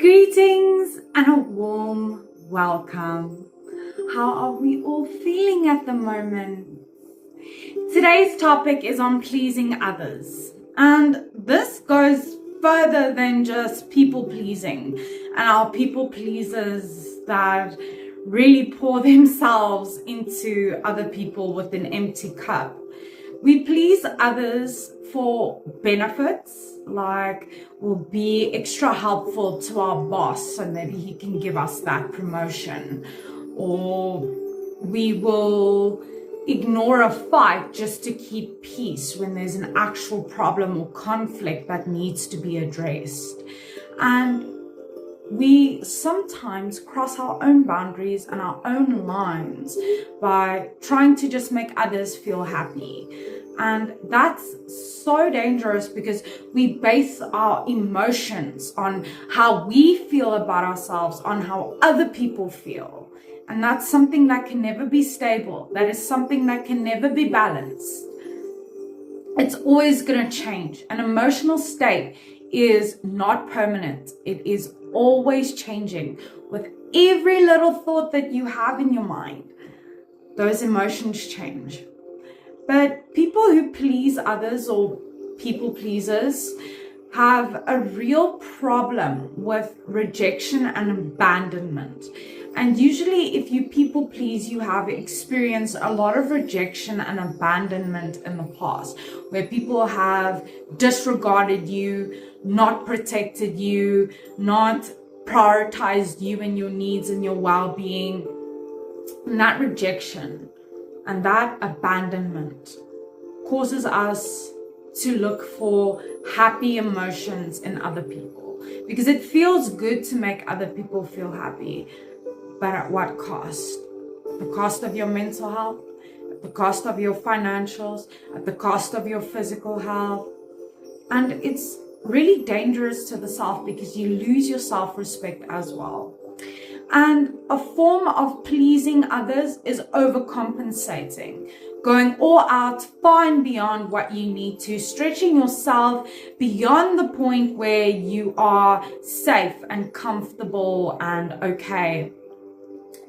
Greetings and a warm welcome. How are we all feeling at the moment? Today's topic is on pleasing others, and this goes further than just people pleasing and our people pleasers that really pour themselves into other people with an empty cup. We please others for benefits, like we'll be extra helpful to our boss so maybe he can give us that promotion, or we will ignore a fight just to keep peace when there's an actual problem or conflict that needs to be addressed. And we sometimes cross our own boundaries and our own lines by trying to just make others feel happy. And that's so dangerous because we base our emotions on how we feel about ourselves, on how other people feel. And that's something that can never be stable. That is something that can never be balanced. It's always going to change. An emotional state is not permanent. It is always changing. With every little thought that you have in your mind, those emotions change. But people who please others, or people pleasers, have a real problem with rejection and abandonment. And usually if you people please, you have experienced a lot of rejection and abandonment in the past, where people have disregarded you, not protected you, not prioritized you and your needs and your well-being. And that rejection and that abandonment causes us to look for happy emotions in other people, because it feels good to make other people feel happy. But at what cost? At the cost of your mental health, at the cost of your financials, at the cost of your physical health. And it's really dangerous to the self because you lose your self-respect as well. And a form of pleasing others is overcompensating, going all out, far and beyond what you need to, stretching yourself beyond the point where you are safe and comfortable and okay.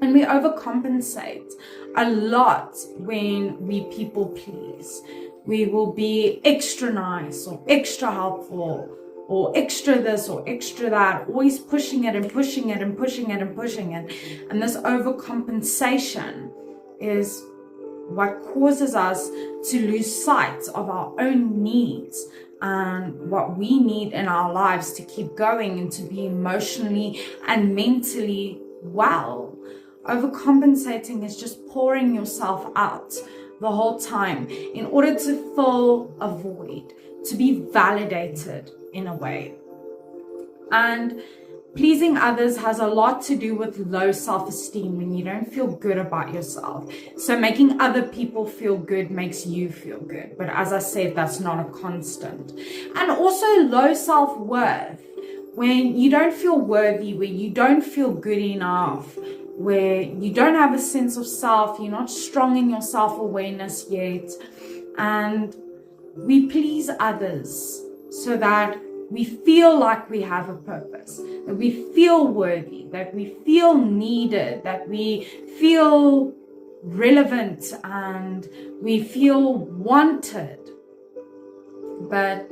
And we overcompensate a lot when we people please. We will be extra nice or extra helpful or extra this or extra that, always pushing it and pushing it and pushing it and pushing it. And this overcompensation is what causes us to lose sight of our own needs and what we need in our lives to keep going and to be emotionally and mentally well. Overcompensating is just pouring yourself out the whole time in order to fill a void, to be validated in a way. And pleasing others has a lot to do with low self-esteem, when you don't feel good about yourself. So making other people feel good makes you feel good. But as I said, that's not a constant. And also low self-worth, when you don't feel worthy, where you don't feel good enough, where you don't have a sense of self, you're not strong in your self-awareness yet. And we please others so that we feel like we have a purpose, that we feel worthy, that we feel needed, that we feel relevant and we feel wanted. But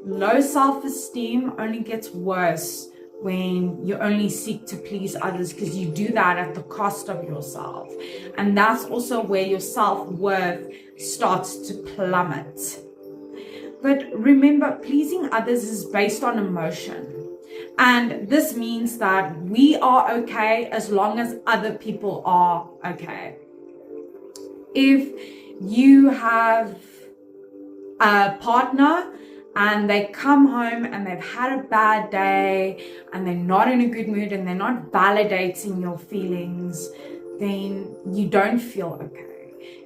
low self-esteem only gets worse when you only seek to please others, because you do that at the cost of yourself. And that's also where your self-worth starts to plummet. But remember, pleasing others is based on emotion. And this means that we are okay as long as other people are okay. If you have a partner and they come home and they've had a bad day and they're not in a good mood and they're not validating your feelings, then you don't feel okay.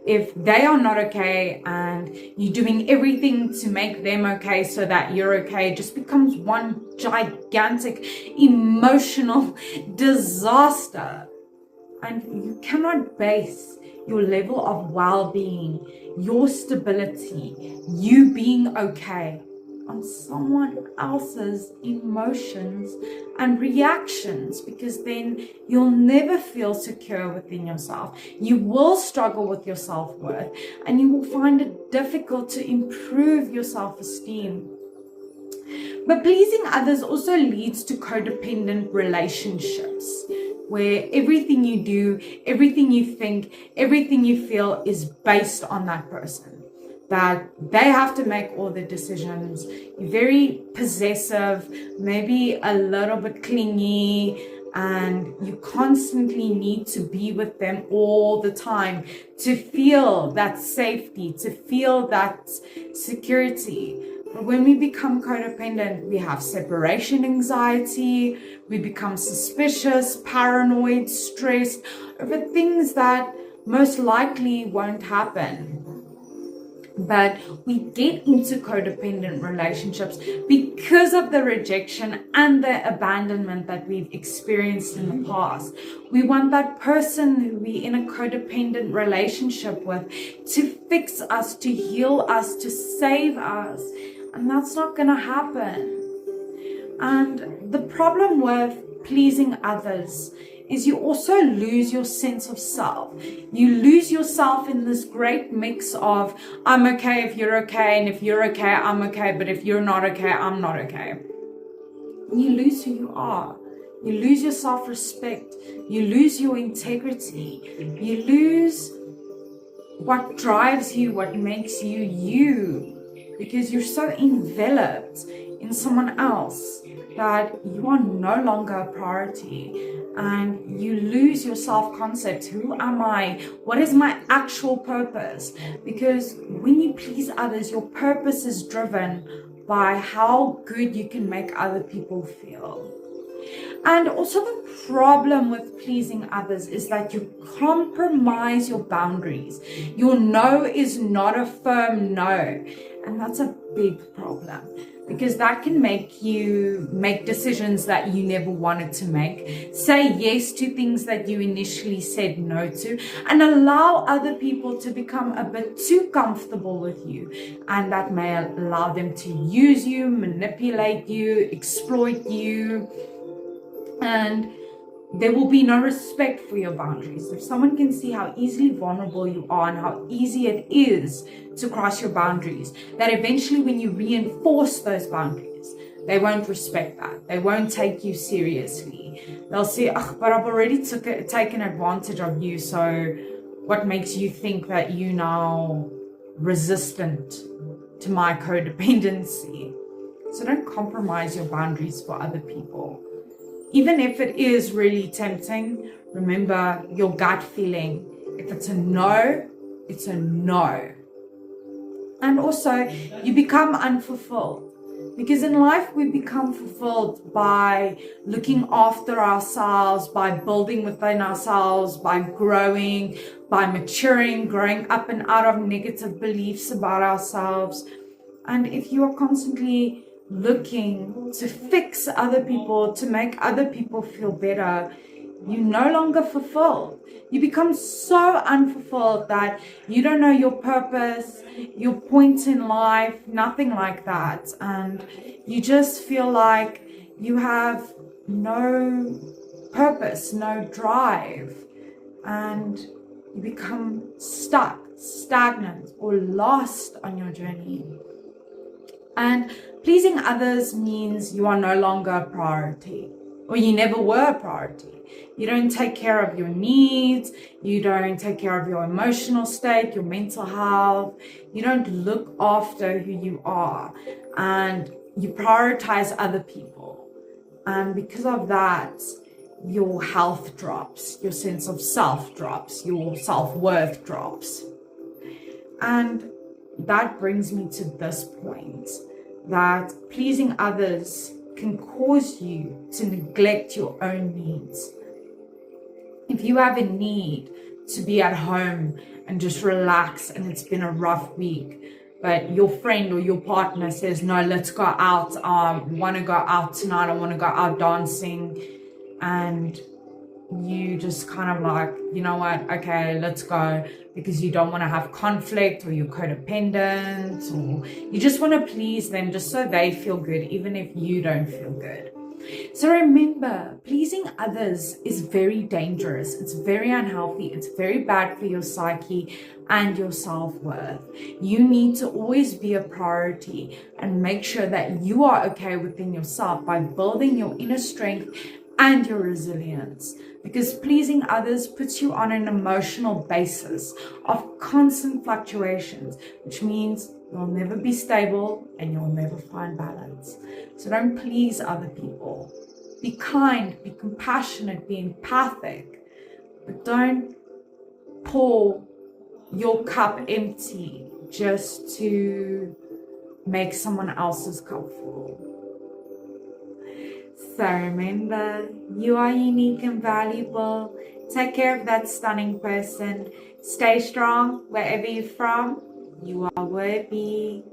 If they are not okay and you're doing everything to make them okay so that you're okay, it just becomes one gigantic emotional disaster. And you cannot base your level of well-being, your stability, you being okay on someone else's emotions and reactions, because then you'll never feel secure within yourself. You will struggle with your self-worth, and you will find it difficult to improve your self-esteem. But pleasing others also leads to codependent relationships, where everything you do, everything you think, everything you feel is based on that person. That they have to make all the decisions. You're very possessive, maybe a little bit clingy, and you constantly need to be with them all the time to feel that safety, to feel that security. But when we become codependent, we have separation anxiety, we become suspicious, paranoid, stressed over things that most likely won't happen. But we get into codependent relationships because of the rejection and the abandonment that we've experienced in the past. We want that person who we're in a codependent relationship with to fix us, to heal us, to save us. And that's not going to happen. And the problem with pleasing others is you also lose your sense of self. You lose yourself in this great mix of, I'm okay if you're okay, and if you're okay, I'm okay, but if you're not okay, I'm not okay. You lose who you are. You lose your self-respect. You lose your integrity. You lose what drives you, what makes you you, because you're so enveloped in someone else that you are no longer a priority. And you lose your self-concept. Who am I? What is my actual purpose? Because when you please others, your purpose is driven by how good you can make other people feel. And also the problem with pleasing others is that you compromise your boundaries. Your no is not a firm no. And that's a big problem, because that can make you make decisions that you never wanted to make, say yes to things that you initially said no to, and allow other people to become a bit too comfortable with you. And that may allow them to use you, manipulate you, exploit you, and there will be no respect for your boundaries. If someone can see how easily vulnerable you are and how easy it is to cross your boundaries, that eventually when you reinforce those boundaries, they won't respect that. They won't take you seriously. They'll say, but I've already taken advantage of you, so what makes you think that you now resistant to my codependency? So don't compromise your boundaries for other people. Even if it is really tempting, remember your gut feeling. If it's a no, it's a no. And also, you become unfulfilled. Because in life, we become fulfilled by looking after ourselves, by building within ourselves, by growing, by maturing, growing up and out of negative beliefs about ourselves. And if you are constantly looking to fix other people, to make other people feel better, you're no longer fulfilled. You become so unfulfilled that you don't know your purpose, your point in life, nothing like that. And you just feel like you have no purpose, no drive, and you become stuck, stagnant, or lost on your journey. And pleasing others means you are no longer a priority, or you never were a priority. You don't take care of your needs. You don't take care of your emotional state, your mental health. You don't look after who you are, and you prioritize other people. And because of that, your health drops, your sense of self drops, your self-worth drops. And that brings me to this point, that pleasing others can cause you to neglect your own needs. If you have a need to be at home and just relax and it's been a rough week, but your friend or your partner says, no, let's go out, I want to go out tonight, I want to go out dancing, and you just kind of like, you know what, okay, let's go, because you don't want to have conflict, or you're codependent, or you just want to please them just so they feel good, even if you don't feel good. So remember, pleasing others is very dangerous. It's very unhealthy. It's very bad for your psyche and your self-worth. You need to always be a priority and make sure that you are okay within yourself by building your inner strength and your resilience, because pleasing others puts you on an emotional basis of constant fluctuations, which means you'll never be stable and you'll never find balance. So don't please other people. Be kind, be compassionate, be empathic, but don't pour your cup empty just to make someone else's cup full. So remember, you are unique and valuable. Take care of that stunning person. Stay strong wherever you're from. You are worthy.